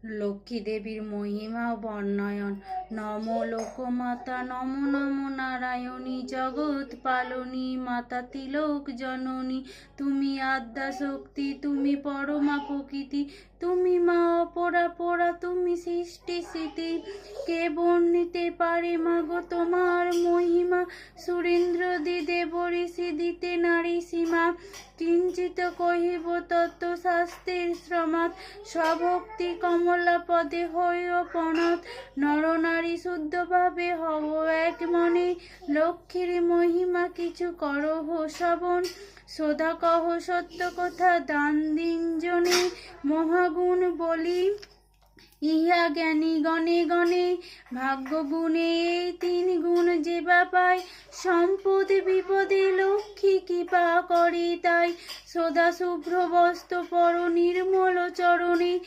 লক্ষ্মী দেবীর মহিমা বর্ণয়ন। নম লোকমাতা, নম নম নারায়ণী, জগৎ পালনী মাতা তিলক জননী। তুমি আদ্যা শক্তি, তুমি পরমা প্রকৃতি, তুমি মা অপরা পরা, তুমি সৃষ্টি স্মৃতি। কে বর্ণিতে পারে মাগো তোমার মহিমা, সুরেন্দ্র দেব ঋষি দিতে নারী সীমা। কিঞ্চিত কহিব তত্ত্ব শাস্ত্রের শ্রমাৎ, স্বভক্তি কমলা পদে হইও প্রণত। নর নারী শুদ্ধভাবে হও এক মনে, লক্ষ্মীর মহিমা কিছু করহ শ্রবণ। সদা কহ সত্য কথা, দান দিন জনে, মহাগুণ বলি ইহা জ্ঞানী গণে গণে। ভাগ্য গুণে এই তিন গুণ যে বা পায়, সম্পদ বিপদে লক্ষ্মী কৃপা করে তাই। সদা শুভ্র বস্ত্র পর নির্মল চরণে,